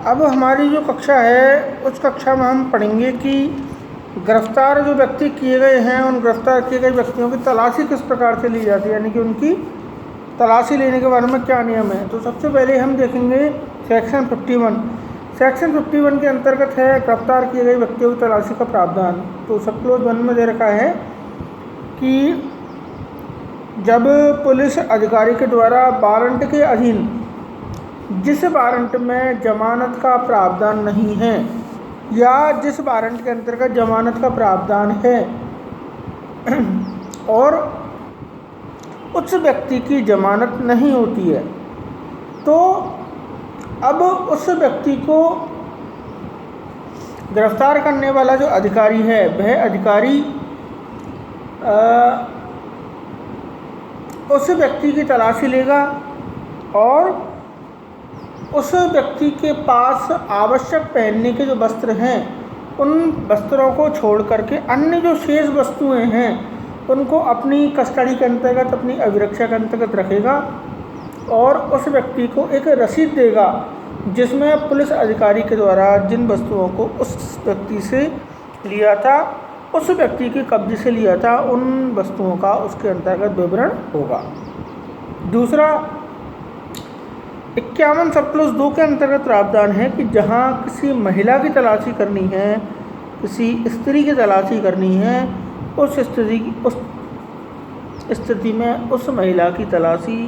अब हमारी जो कक्षा है उस कक्षा में हम पढ़ेंगे कि गिरफ्तार जो व्यक्ति किए गए हैं उन गिरफ्तार किए गए व्यक्तियों की तलाशी किस प्रकार से ली जाती है, यानी कि उनकी तलाशी लेने के बारे में क्या नियम है। तो सबसे पहले हम देखेंगे सेक्शन 51। सेक्शन 51 के अंतर्गत है गिरफ्तार किए गए व्यक्तियों की तलाशी का प्रावधान। तो सब क्लोज 1 में दे रखा है कि जब पुलिस अधिकारी के द्वारा वारंट के अधीन जिस वारंट में जमानत का प्रावधान नहीं है या जिस वारंट के अंतर्गत जमानत का प्रावधान है और उस व्यक्ति की जमानत नहीं होती है, तो अब उस व्यक्ति को गिरफ्तार करने वाला जो अधिकारी है वह अधिकारी उस व्यक्ति की तलाशी लेगा और उस व्यक्ति के पास आवश्यक पहनने के जो वस्त्र हैं उन वस्त्रों को छोड़ करके अन्य जो शेष वस्तुएं हैं उनको अपनी कस्टडी के अंतर्गत, अपनी अभिरक्षा के अंतर्गत रखेगा और उस व्यक्ति को एक रसीद देगा जिसमें पुलिस अधिकारी के द्वारा जिन वस्तुओं को उस व्यक्ति से लिया था, उस व्यक्ति के कब्जे से लिया था, उन वस्तुओं का उसके अंतर्गत विवरण होगा। दूसरा 51 सब क्लोज 2 के अंतर्गत प्रावधान है कि जहां किसी महिला की तलाशी करनी है, किसी स्त्री की तलाशी करनी है, उस स्थिति में उस महिला की तलाशी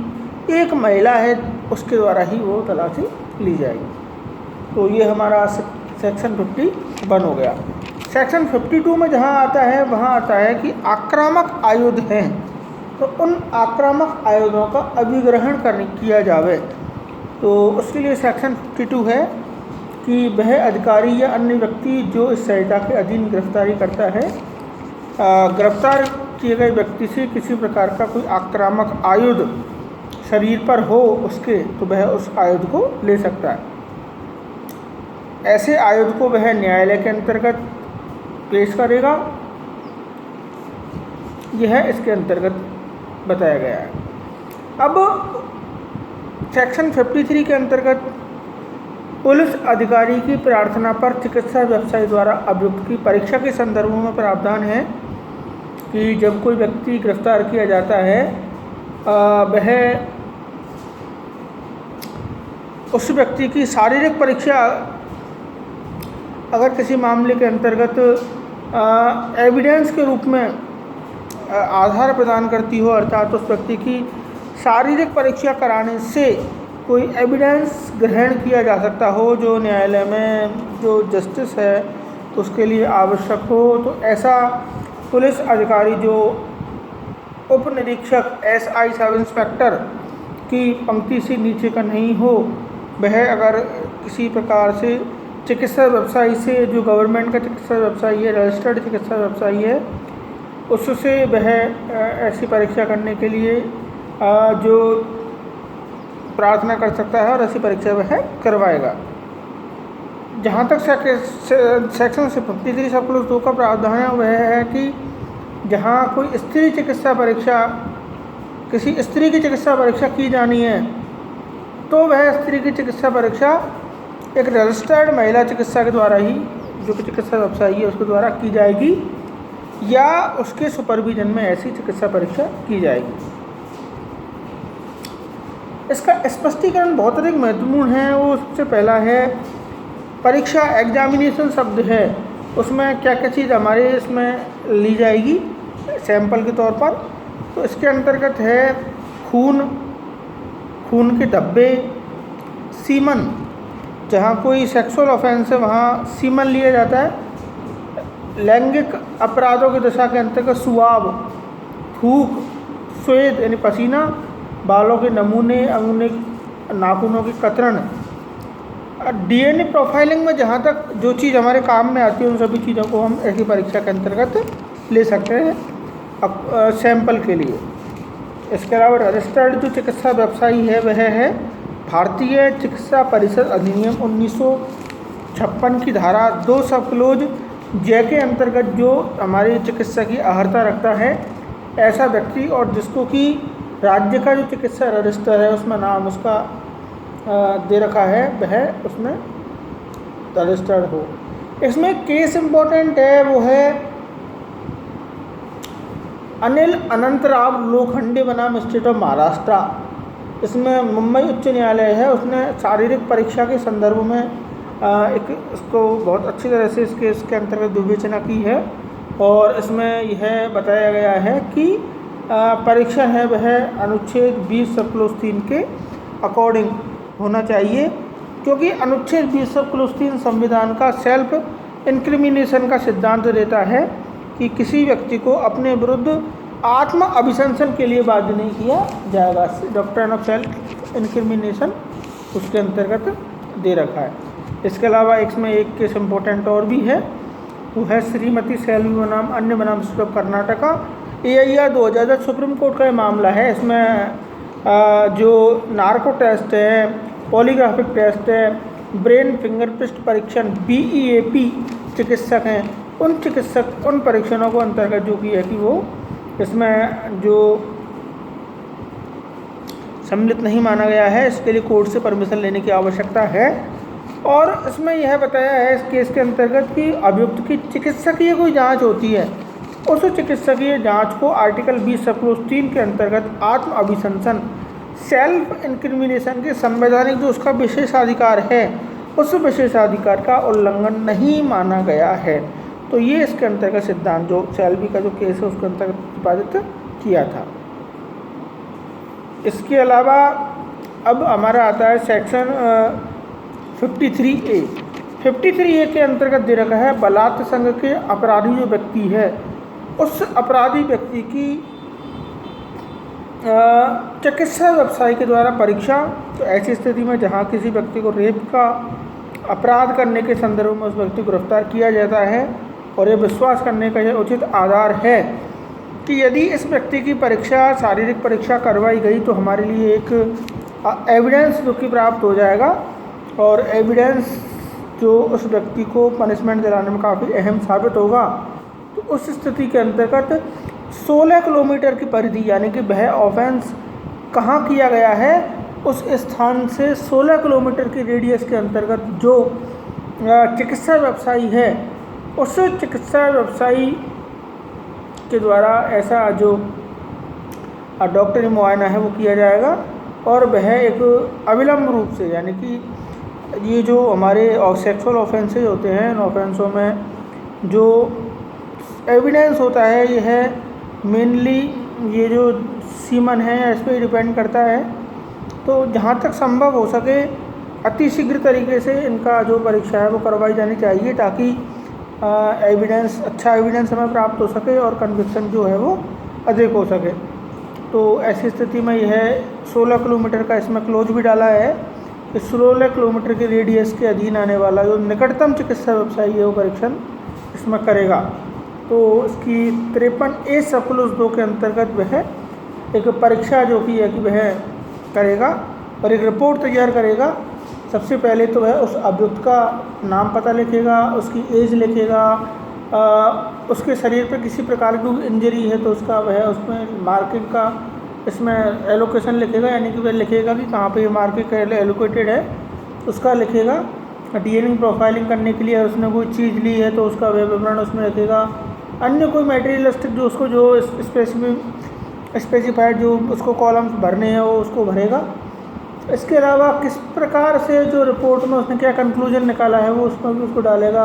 एक महिला है उसके द्वारा ही वो तलाशी ली जाएगी। तो ये हमारा सेक्शन 51 हो गया। सेक्शन 52 में जहाँ आता है वहाँ आता है कि आक्रामक आयुध हैं तो उन आक्रामक आयुधों का अभिग्रहण किया जावे। तो उसके लिए सेक्शन 52 है कि वह अधिकारी या अन्य व्यक्ति जो इस संहिता के अधीन गिरफ्तारी करता है, गिरफ्तार किए गए व्यक्ति से किसी प्रकार का कोई आक्रामक आयुध शरीर पर हो उसके, तो वह उस आयुध को ले सकता है। ऐसे आयुध को वह न्यायालय के अंतर्गत पेश करेगा, यह इसके अंतर्गत बताया गया है। अब सेक्शन 53 के अंतर्गत पुलिस अधिकारी की प्रार्थना पर चिकित्सा व्यवसायी द्वारा अभियुक्त की परीक्षा के संदर्भों में प्रावधान है कि जब कोई व्यक्ति गिरफ्तार किया जाता है वह उस व्यक्ति की शारीरिक परीक्षा अगर किसी मामले के अंतर्गत एविडेंस के रूप में आधार प्रदान करती हो, अर्थात उस व्यक्ति की शारीरिक परीक्षा कराने से कोई एविडेंस ग्रहण किया जा सकता हो जो न्यायालय में जो जस्टिस है उसके लिए आवश्यक हो, तो ऐसा पुलिस अधिकारी जो उप निरीक्षक SI सब इंस्पेक्टर की पंक्ति से नीचे का नहीं हो, वह अगर किसी प्रकार से चिकित्सा व्यवसायी से, जो गवर्नमेंट का चिकित्सा व्यवसायी है, रजिस्टर्ड चिकित्सा व्यवसायी है, उससे वह ऐसी परीक्षा करने के लिए जो प्रार्थना कर सकता है और ऐसी परीक्षा वह करवाएगा। जहाँ तक सेक्शन 53 सब क्लोज 2 का प्रावधान है वह है कि जहाँ कोई स्त्री चिकित्सा परीक्षा, किसी स्त्री की चिकित्सा परीक्षा की जानी है तो वह स्त्री की चिकित्सा परीक्षा एक रजिस्टर्ड महिला चिकित्सा के द्वारा ही, जो कि चिकित्सा व्यवसायी है उसके द्वारा की जाएगी या उसके सुपरविजन में ऐसी चिकित्सा परीक्षा की जाएगी। इसका स्पष्टीकरण बहुत अधिक महत्वपूर्ण है। वो सबसे पहला है परीक्षा, एग्जामिनेशन शब्द है, उसमें क्या क्या चीज़ हमारे इसमें ली जाएगी सैंपल के तौर पर। तो इसके अंतर्गत है खून के धब्बे, सीमन, जहाँ कोई सेक्सुअल ऑफेंस है वहाँ सीमन लिया जाता है, लैंगिक अपराधों की दशा के अंतर्गत सुआब, थूक, स्वेद यानी पसीना, बालों के नमूने, अंगूने, नाखूनों की कतरन। DNA प्रोफाइलिंग में जहाँ तक जो चीज़ हमारे काम में आती है उन सभी चीज़ों को हम ऐसी परीक्षा के अंतर्गत ले सकते हैं सैंपल के लिए। इसके अलावा रजिस्टर्ड जो चिकित्सा व्यवसायी है वह है भारतीय चिकित्सा परिषद अधिनियम 1956 की धारा 2 सब क्लोज J के अंतर्गत जो हमारी चिकित्सा की अहर्ता रखता है ऐसा व्यक्ति, और जिसको कि राज्य का जो चिकित्सा रजिस्टर है उसमें नाम उसका दे रखा है, वह उसमें रजिस्टर्ड हो। इसमें केस इम्पोर्टेंट है वो है अनिल अनंतराव लोखंडे बनाम स्टेट ऑफ महाराष्ट्र। इसमें मुंबई उच्च न्यायालय है, उसने शारीरिक परीक्षा के संदर्भ में एक इसको बहुत अच्छी तरह से इस केस के अंतर्गत विवेचना की है और इसमें यह बताया गया है कि परीक्षा है वह अनुच्छेद 20(3) के अकॉर्डिंग होना चाहिए, क्योंकि अनुच्छेद 20(3) संविधान का सेल्फ इंक्रिमिनेशन का सिद्धांत देता है कि किसी व्यक्ति को अपने विरुद्ध आत्म अभिशंसन के लिए बाध्य नहीं किया जाएगा। डॉक्ट्रिन ऑफ सेल्फ इंक्रिमिनेशन उसके अंतर्गत दे रखा है। इसके अलावा इसमें एक केस इम्पोर्टेंट और भी है, वो है श्रीमती सेल्वी बनाम अन्य बनाम state of Karnataka. AIR 2010 supreme court का ये मामला है। इसमें जो नार्को टेस्ट है, पॉलीग्राफिक टेस्ट है, ब्रेन फिंगरप्रिंट परीक्षण BEAP चिकित्सक हैं, उन परीक्षणों को अंतर्गत जो की है कि वो इसमें जो सम्मिलित नहीं माना गया है, इसके लिए कोर्ट से परमिशन लेने की आवश्यकता है। और इसमें यह बताया है इस केस के अंतर्गत कि अभियुक्त की चिकित्सकीय कोई जांच होती है, उस चिकित्सकीय जांच को आर्टिकल 20(3) के अंतर्गत आत्म अभिशंसन सेल्फ इंक्रिमिनेशन के संवैधानिक जो उसका विशेषाधिकार है, उस विशेषाधिकार का उल्लंघन नहीं माना गया है। तो ये इसके अंतर्गत सिद्धांत जो सेल्वी का जो केस है उसके अंतर्गत प्रतिपादित किया था। इसके अलावा अब हमारा आता है सेक्शन 53A। 53A के अंतर्गत दे रखा है बलात्कार संघ के अपराधी जो व्यक्ति है, उस अपराधी व्यक्ति की चिकित्सा व्यवसाय के द्वारा परीक्षा। तो ऐसी स्थिति में जहां किसी व्यक्ति को रेप का अपराध करने के संदर्भ में उस व्यक्ति को गिरफ्तार किया जाता है और ये विश्वास करने का यह उचित आधार है कि यदि इस व्यक्ति की परीक्षा शारीरिक परीक्षा करवाई गई तो हमारे लिए एक एविडेंस जो कि प्राप्त हो जाएगा और एविडेंस जो उस व्यक्ति को पनिशमेंट दिलाने में काफ़ी अहम साबित होगा। तो उस स्थिति के अंतर्गत 16 किलोमीटर की परिधि यानी कि वह ऑफेंस कहाँ किया गया है, उस स्थान से 16 किलोमीटर की रेडियस के अंतर्गत जो चिकित्सा व्यवसायी है, उस चिकित्सा व्यवसायी के द्वारा ऐसा जो डॉक्टरी मुआयना है वो किया जाएगा और वह एक अविलंब रूप से, यानी कि ये जो हमारे सेक्सुअल ऑफेंसेज होते हैं, इन ऑफेंसों में जो एविडेंस होता है यह मेनली ये जो सीमन है इस पर डिपेंड करता है। तो जहाँ तक संभव हो सके अतिशीघ्र तरीके से इनका जो परीक्षा है वो करवाई जानी चाहिए ताकि एविडेंस अच्छा एविडेंस हमें प्राप्त हो सके और कन्विक्शन जो है वो अधिक हो सके। तो ऐसी स्थिति में यह 16 किलोमीटर का इसमें क्लोज भी डाला है। इस 16 किलोमीटर के रेडियस के अधीन आने वाला जो निकटतम चिकित्सा व्यवसायी है वो परीक्षण इसमें करेगा। तो इसकी 53A सब क्लोज 2 के अंतर्गत वह एक परीक्षा जो कि है कि वह करेगा और एक रिपोर्ट तैयार करेगा। सबसे पहले तो वह उस अभियुक्त का नाम पता लिखेगा, उसकी एज लिखेगा, उसके शरीर पर किसी प्रकार की इंजरी है तो उसका वह उसमें मार्किंग का इसमें एलोकेशन लिखेगा, यानी कि वह लिखेगा कि कहाँ पे ये मार्किंग एलोकेटेड है उसका लिखेगा। DNA प्रोफाइलिंग करने के लिए उसने कोई चीज़ ली है तो उसका वह विवरण उसमें लिखेगा। अन्य कोई मटेरियलिस्टिक जो उसको जो स्पेसिफाइड जो उसको कॉलम्स भरने हैं वो उसको भरेगा। इसके अलावा किस प्रकार से जो रिपोर्ट में उसने क्या कंक्लूजन निकाला है वो उसमें भी उसको डालेगा,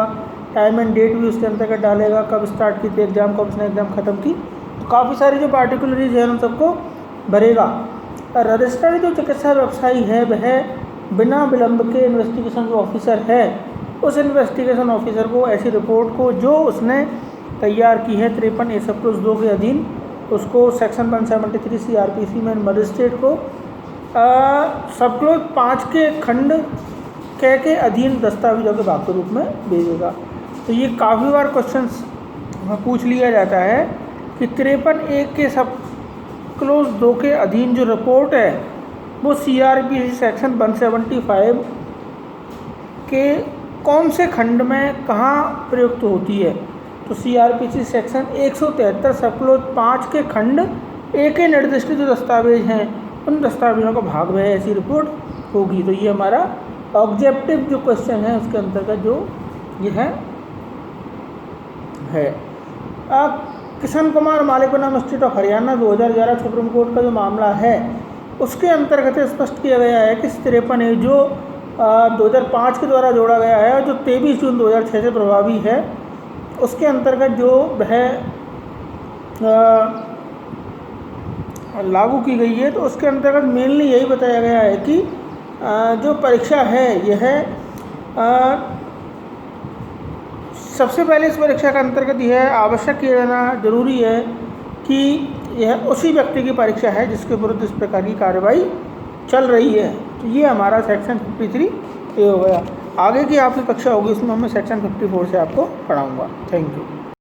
टाइम एंड डेट भी उसके अंतर्गत डालेगा, कब स्टार्ट की थी एग्ज़ाम, कब उसने एग्ज़ाम ख़त्म की। तो काफ़ी सारी जो पार्टिकुलरीज है उन सबको भरेगा। रजिस्टर्ड जो चिकित्सा व्यवसायी है वह बिना विलंब के इन्वेस्टिगेशन जो ऑफिसर है उस इन्वेस्टिगेशन ऑफिसर को ऐसी रिपोर्ट को जो उसने तैयार की है 53A सब क्लोज 2 के अधीन उसको सेक्शन 173 CRPC में मजिस्ट्रेट को सब क्लोज 5 के खंड के अधीन दस्तावेजों के भाग के रूप में भेजेगा। तो ये काफ़ी बार क्वेश्चंस पूछ लिया जाता है कि 53A के सब क्लोज 2 के अधीन जो रिपोर्ट है वो CRPC सेक्शन 175 के कौन से खंड में कहाँ प्रयुक्त होती है। तो CRPC सेक्शन 173 सब क्लोज 5 के खंड A के निर्दिष्ट जो दस्तावेज हैं उन दस्तावेजों का भाग में ऐसी रिपोर्ट होगी। तो ये हमारा ऑब्जेक्टिव जो क्वेश्चन है उसके अंतर्गत जो यह है। किशन कुमार मालिक बनाम state of Haryana 2011 supreme court का जो मामला है उसके अंतर्गत स्पष्ट किया गया है कि 53A जो 2005 के द्वारा जोड़ा गया है और जो 23 जून 2006 से प्रभावी है, उसके अंतर्गत जो वह लागू की गई है। तो उसके अंतर्गत मेनली यही बताया गया है कि जो परीक्षा है यह सबसे पहले इस परीक्षा के अंतर्गत यह आवश्यक किया जाना जरूरी है कि यह उसी व्यक्ति की परीक्षा है जिसके विरुद्ध इस प्रकार की कार्रवाई चल रही है। तो ये हमारा सेक्शन 53A हो गया। आगे की आपकी कक्षा होगी उसमें मैं सेक्शन 54 से आपको पढ़ाऊँगा। Thank you.